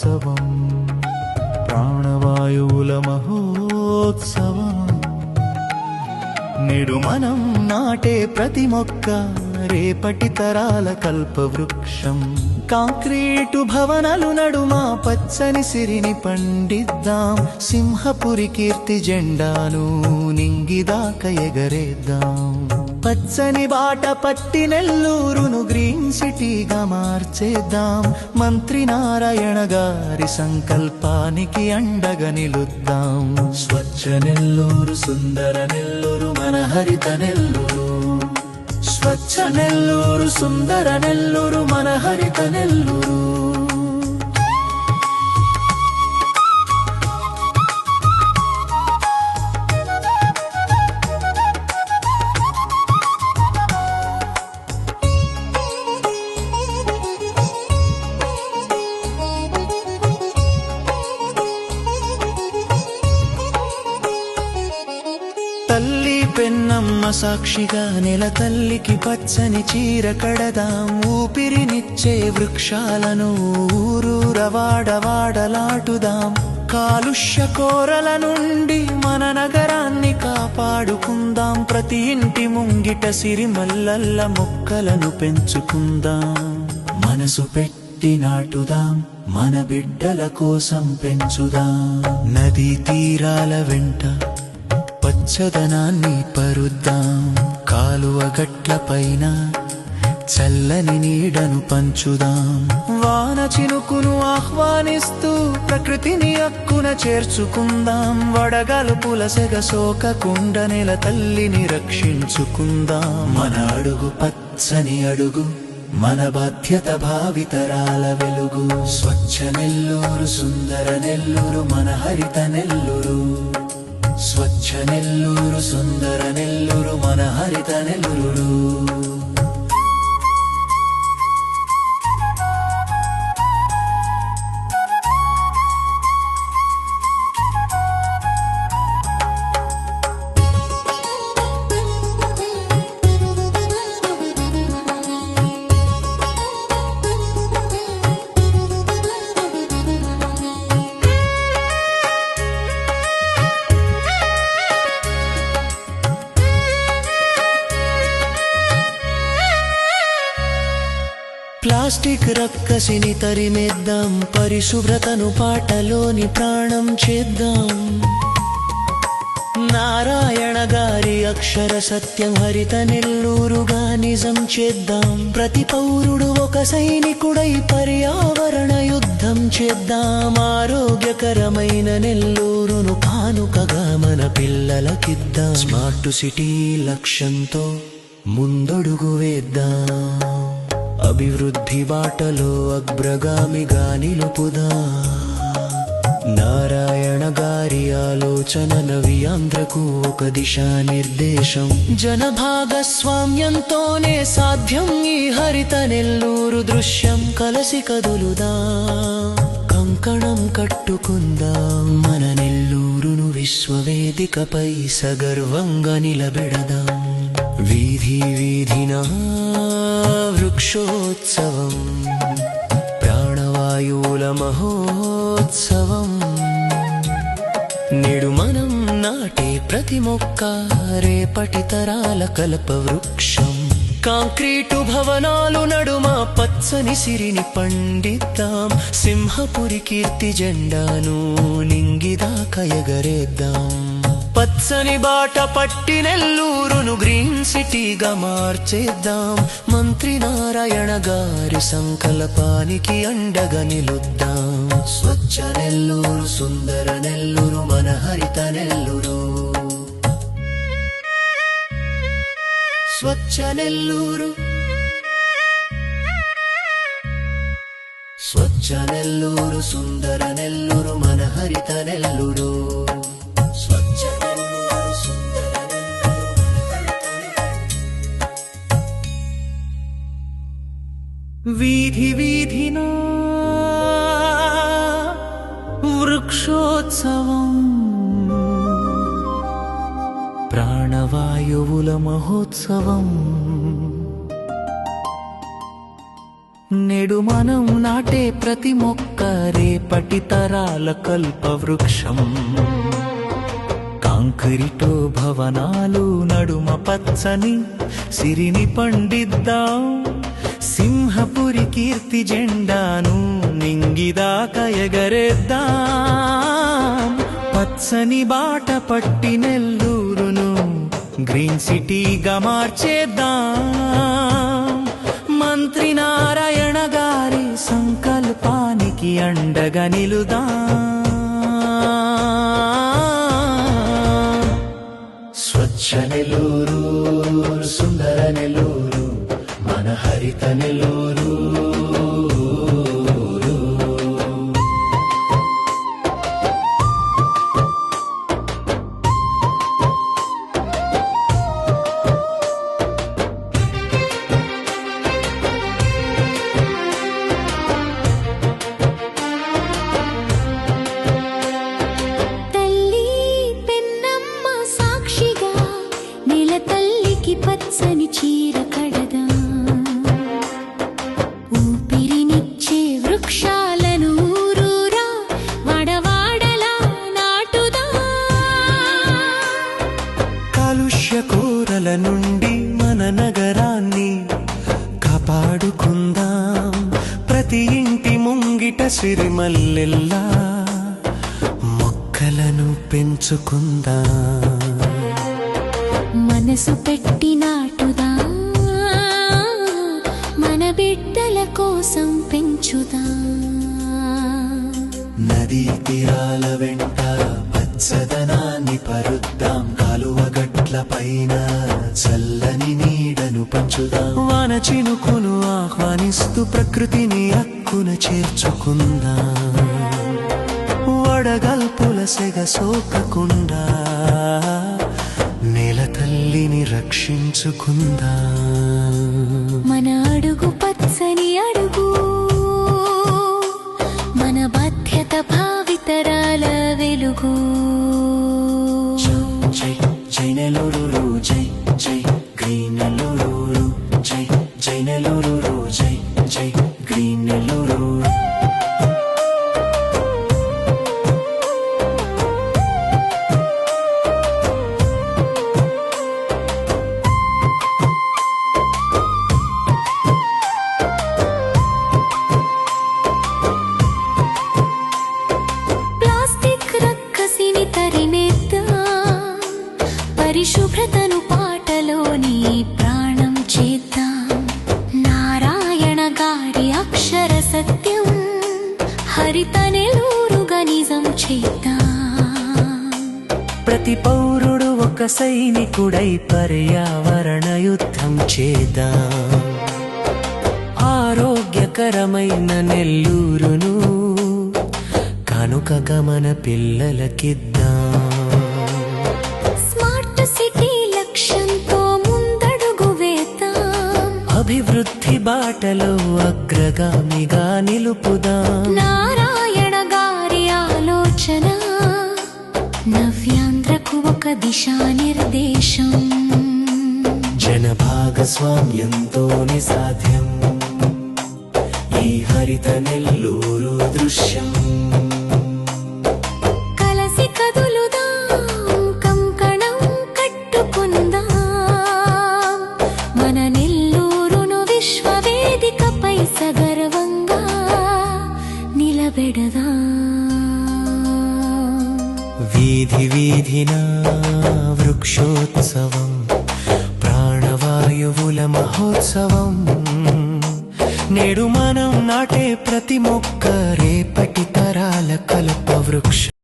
వృక్షోత్సవం ప్రాణవాయువుల మహోత్సవం నేడు మనం నాటే ప్రతి మొక్క రేపటి తరాల కల్పవృక్షం కాంక్రీటు భవనాలు నడుమ పచ్చని సిరిని పండిద్దాం సింహపురి కీర్తి జెండాను నింగిదాక ఎగరేద్దాం పచ్చని బాట పట్టి నెల్లూరును గ్రీన్ సిటీగా మార్చేద్దాం మంత్రి నారాయణ గారి సంకల్పానికి అండగా నిలుద్దాం స్వచ్ఛ నెల్లూరు సుందర నెల్లూరు మన హరిత నెల్లూరు స్వచ్ఛ నెల్లూరు సుందర నెల్లూరు మన హరిత నెల్లూరు తల్లి పెన్నమ్మ సాక్షిగా నెల తల్లికి పచ్చని చీర కడదాం ఊపిరినిచ్చే వృక్షాలను ఊరూరవాడవాడలాటుదాం కాలుష్య కోరల నుండి మన నగరాన్ని కాపాడుకుందాం ప్రతి ఇంటి ముంగిట సిరిమల్లల్ల మొక్కలను పెంచుకుందాం మనసు పెట్టి నాటుదాం మన బిడ్డల కోసం పెంచుదాం నదీ తీరాల వెంట పచ్చదనాన్ని పరుద్దాం కాలువ గట్ల పైన చల్లని నీడను పంచుదాం వాన చినుకును ఆహ్వానిస్తూ ప్రకృతిని అక్కున చేర్చుకుందాం వడగలుపుల సెగ సోకకుండా నెల తల్లిని రక్షించుకుందాం మన అడుగు పచ్చని అడుగు మన బాధ్యత భావితరాల వెలుగు స్వచ్ఛ నెల్లూరు సుందర నెల్లూరు మన హరిత నెల్లూరు స్వచ్ఛ నెల్లూరు సుందర నెల్లూరు మన హరిత నెల్లూరు ప్లాస్టిక్ రక్కసిని తరిమేద్దాం పరిశుభ్రతను పాటలోని ప్రాణం చేద్దాం నారాయణ గారి అక్షర సత్యం హరిత నెల్లూరుగా నిజం చేద్దాం ప్రతి పౌరుడు ఒక సైనికుడై పర్యావరణ యుద్ధం చేద్దాం ఆరోగ్యకరమైన నెల్లూరును కానుకగా మన పిల్లలకిద్దాం స్మార్ట్ సిటీ లక్ష్యంతో ముందడుగు వేద్దాం అభివృద్ధి బాటలో అగ్రగామిగా నిలుపుదాం నారాయణ గారి ఆలోచన నవ్యాంధ్రకు ఒక దిశా నిర్దేశం జన భాగస్వామ్యంతోనే సాధ్యం ఈ హరిత నెల్లూరు దృశ్యం కలసి కదులుదాం కంకణం కట్టుకుందాం మన నెల్లూరును విశ్వవేదికపై సగర్వంగా నిలబెడదాం వీధి వీధినా వృక్షోత్సవం ప్రాణవాయువుల మహోత్సవం నేడు మనం నాటే ప్రతి మొక్క రేపటి తరాల కల్పవృక్షం కాంక్రీటు భవనాలు నడుమ పచ్చని సిరిని పండిద్దాం సింహపురి కీర్తి జెండాను నింగిదాక ఎగరేద్దాం పచ్చని బాట పట్టి నెల్లూరును గ్రీన్ సిటీగా మార్చేద్దాం మంత్రి నారాయణ గారి సంకల్పానికి అండగా నిలుద్దాం స్వచ్ఛ నెల్లూరు సుందర నెల్లూరు మన హరిత నెల్లూరు స్వచ్ఛ నెల్లూరు స్వచ్ఛ నెల్లూరు సుందర నెల్లూరు మన హరిత నెల్లూరు స్వచ్ఛ నెల్లూరు సుందర వీధి వీధినా వృక్షోత్సవం ప్రాణవాయువుల మహోత్సవం నేడు మనం నాటే ప్రతి మొక్క రేపటి తరాల కల్పవృక్షం. కాంక్రీటు భవనాలు నడుమ పచ్చని సిరిని పండిద్దాం. సింహపురి కీర్తి జెండాను నింగిదాకా ఎగరేద్దాం. పచ్చని బాట పట్టి నెల్లూరును గ్రీన్ సిటీగా మార్చేద్దాం. మంత్రి నారాయణ గారి సంకల్పానికి అండగా నిలుదాం. స్వచ్ఛ నెల్లూరు, సుందర నెల్లూరు, మన హరిత నెల్లూరు. పచ్చని చీర కడదా, ఊపిరినిచ్చే వృక్షాలను ఊరూరా వాడవాడలా నాటుదా. కాలుష్య కూరల నుండి మన నగరాన్ని కాపాడుకుందాం. ప్రతి ఇంటి ముంగిట సిరిమల్లెల్లా మొక్కలను పెంచుకుందాం. మనసు పెట్టి నాటుదా, మన బిడ్డల కోసం పెంచుదా. నదీ తీరాల వెంట పచ్చదనాన్ని పరుద్దాం. కాలువ గట్ల పైన చల్లని నీడను పంచుదాం. వాన చినుకును ఆహ్వానిస్తూ ప్రకృతిని హక్కున చేర్చుకుందాం. వడగల్పుల సెగ సోకకుండా నేల తల్లిని రక్షించుకుందాం. మన అడుగు పచ్చని అడుగు, మన బాధ్యత భావితరాల వెలుగు. జై జై నెల్లూరు, జై జై గ్రీన్ నెల్లూరు, జై జై నెల్లూరు, జై జై గ్రీన్ నెల్లూరు. పరిశుభ్రతను పాటలోని ప్రాణం చేద్దాం. నారాయణ గారి అక్షర సత్యం హరిత నెల్లూరుగా నిజం చేద్దాం. ప్రతి పౌరుడు ఒక సైనికుడై పర్యావరణ యుద్ధం చేద్దాం. ఆరోగ్యకరమైన నెల్లూరును కానుకగా మన పిల్లలకిద్దాం. అభివృద్ధి బాటలో అగ్రగామిగా నిలుపుదాం. నారాయణ గారి ఆలోచన నవ్యాంధ్రకు ఒక దిశానిర్దేశం. జన భాగస్వామ్యంతోనే సాధ్యం ఈ హరిత నెల్లూరు దృశ్యం. కలసి కదులుదాం, కంకణం కట్టుకుందాం. మన నెల్లూరును విశ్వవేదికపై సగర్వంగా నిలబెడదాం. వీధి వీధిన వృక్షోత్సవం, ప్రాణవాయువుల మహోత్సవం. నేడు మనం నాటే ప్రతి మొక్క రేపటి తరాల కల్పవృక్షం.